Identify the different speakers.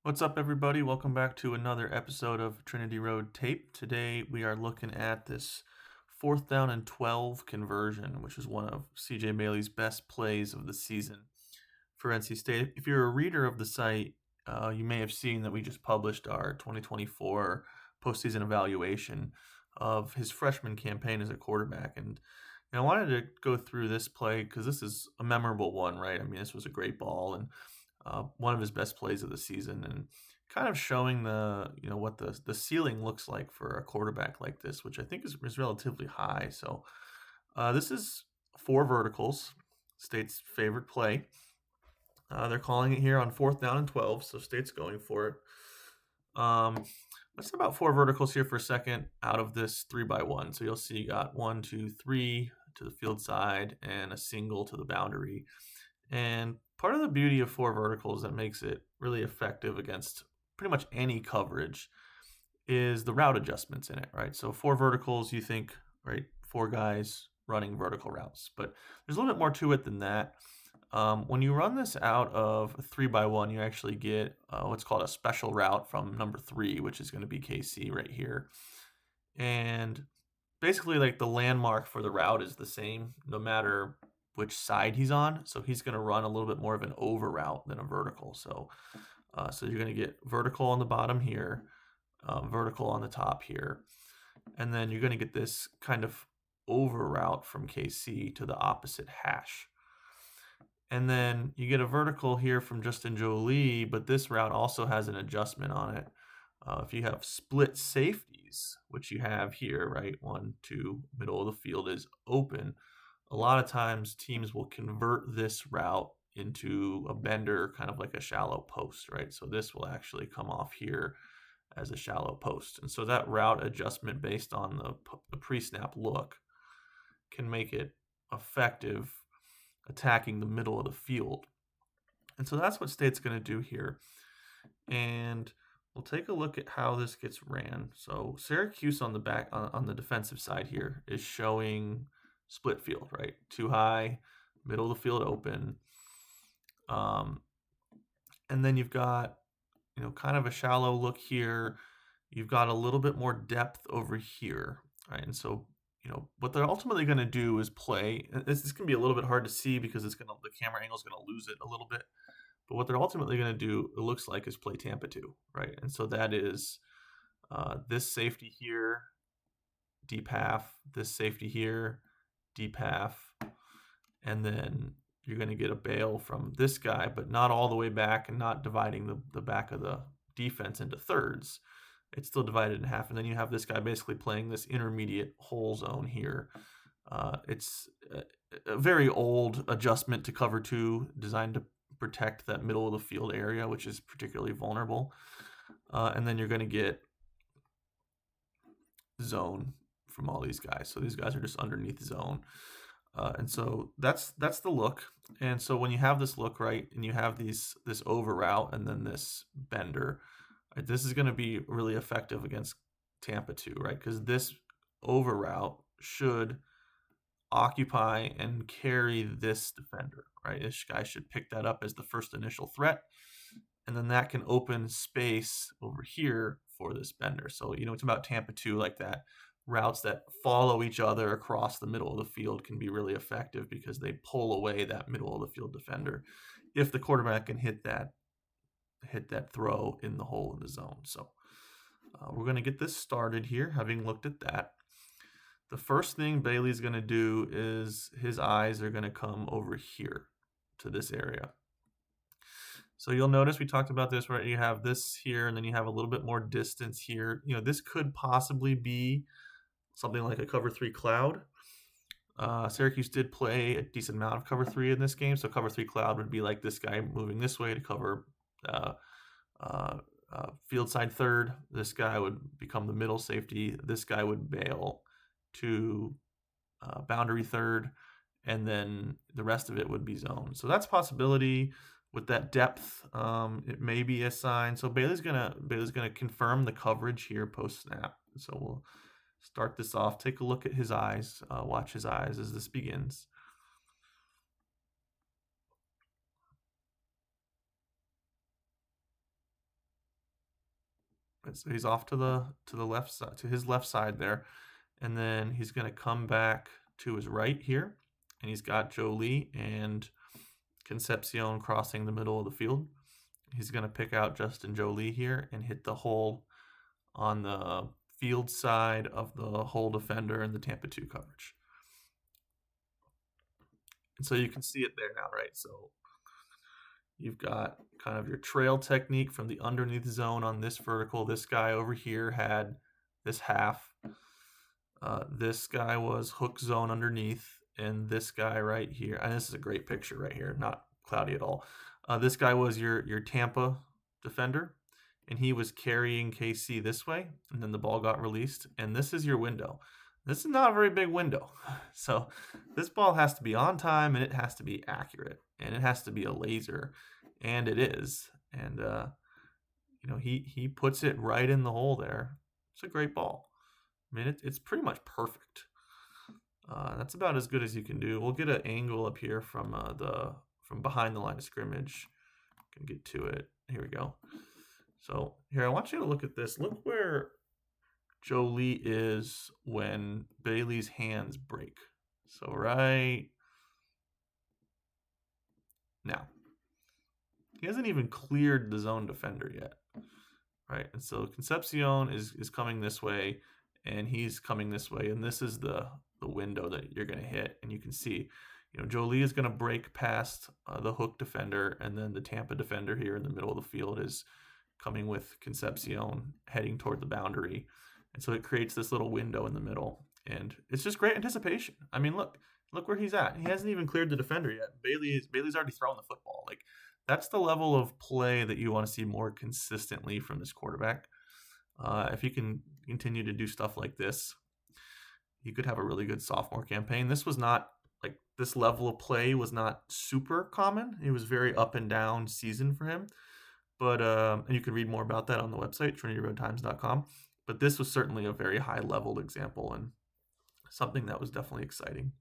Speaker 1: What's up, everybody? Welcome back to another episode of Trinity Road Tape. Today we are looking at this 4th down and 12 conversion, which is one of CJ Bailey's best plays of the season for NC State. If you're a reader of the site, you may have seen that we just published our 2024 postseason evaluation of his freshman campaign as a quarterback. And I wanted to go through this play because this is a memorable one, right? I mean, this was a great ball and one of his best plays of the season, and kind of showing what the ceiling looks like for a quarterback like this, which I think is relatively high. So this is 4 verticals, State's favorite play. They're calling it here on 4th down and 12, so State's going for it. Let's talk about 4 verticals here for a second out of this 3x1. So you'll see you got 1, 2, 3 to the field side and a single to the boundary. And part of the beauty of 4 verticals that makes it really effective against pretty much any coverage is the route adjustments in it, right? So 4 verticals, you think, right, 4 guys running vertical routes, but there's a little bit more to it than that. When you run this out of a 3x1, you actually get what's called a special route from number 3, which is going to be KC right here. And basically, like, the landmark for the route is the same no matter which side he's on. So he's going to run a little bit more of an over route than a vertical. So you're going to get vertical on the bottom here, vertical on the top here. And then you're going to get this kind of over route from KC to the opposite hash. And then you get a vertical here from Justin Jolie, but this route also has an adjustment on it. If you have split safeties, which you have here, right, 1, 2, middle of the field is open, a lot of times teams will convert this route into a bender, kind of like a shallow post, right? So this will actually come off here as a shallow post. And so that route adjustment based on the pre-snap look can make it effective attacking the middle of the field. And so that's what State's going to do here. And we'll take a look at how this gets ran. So Syracuse on the back, on the defensive side here, is showing split field, right? Too high, middle of the field open. And then you've got, kind of a shallow look here. You've got a little bit more depth over here, right? And so, what they're ultimately going to do is play. This can be a little bit hard to see because the camera angle is going to lose it a little bit. But what they're ultimately going to do, it looks like, is play Tampa 2, right? And so that is this safety here, deep half, this safety here, deep half, and then you're going to get a bail from this guy, but not all the way back and not dividing the back of the defense into thirds. It's still divided in half, and then you have this guy basically playing this intermediate hole zone here. It's a very old adjustment to cover 2, designed to protect that middle of the field area, which is particularly vulnerable. And then you're going to get zone from all these guys. So these guys are just underneath zone. And so that's the look. And so when you have this look, right, and you have this over route and then this bender, right, this is going to be really effective against Tampa 2, right? Because this over route should occupy and carry this defender, right? This guy should pick that up as the first initial threat. And then that can open space over here for this bender. So, it's about Tampa 2 like that. Routes that follow each other across the middle of the field can be really effective because they pull away that middle of the field defender if the quarterback can hit that throw in the hole in the zone. So we're going to get this started here, having looked at that. The first thing Bailey's going to do is his eyes are going to come over here to this area. So you'll notice we talked about this, right? You have this here, and then you have a little bit more distance here. This could possibly be something like a cover 3 cloud. Syracuse did play a decent amount of cover 3 in this game, so cover 3 cloud would be like this guy moving this way to cover field side third. This guy would become the middle safety. This guy would bail to boundary third, and then the rest of it would be zone. So that's a possibility. With that depth, it may be a sign. So Bailey's gonna confirm the coverage here post snap. So we'll start this off. Take a look at his eyes. Watch his eyes as this begins. So he's off to the left side, to his left side there, and then he's going to come back to his right here, and he's got Jolie and Concepcion crossing the middle of the field. He's going to pick out Justin Jolie here and hit the hole on the field side of the hole defender in the Tampa 2 coverage. And so you can see it there now, right? So you've got kind of your trail technique from the underneath zone on this vertical. This guy over here had this half. This guy was hook zone underneath, and this guy right here, and this is a great picture right here, not cloudy at all. This guy was your Tampa defender, and he was carrying KC this way, and then the ball got released, and this is your window. This is not a very big window, so this ball has to be on time, and it has to be accurate, and it has to be a laser, and it is. And he puts it right in the hole there. It's a great ball. I mean, it's pretty much perfect. That's about as good as you can do. We'll get an angle up here from behind the line of scrimmage. Can get to it. Here we go. So here, I want you to look at this. Look where Jolie is when Bailey's hands break. So right now, he hasn't even cleared the zone defender yet. Right, and so Concepcion is coming this way, and he's coming this way, and this is the window that you're going to hit. And you can see, Jolie is going to break past the hook defender, and then the Tampa defender here in the middle of the field is coming with Concepcion heading toward the boundary. And so it creates this little window in the middle, and it's just great anticipation. I mean, look where he's at. He hasn't even cleared the defender yet. Bailey's already thrown the football. Like, that's the level of play that you want to see more consistently from this quarterback. If he can continue to do stuff like this, he could have a really good sophomore campaign. This was not, like, this level of play was not super common. It was very up and down season for him. But and you can read more about that on the website, trinityroadtimes.com. But this was certainly a very high level example and something that was definitely exciting.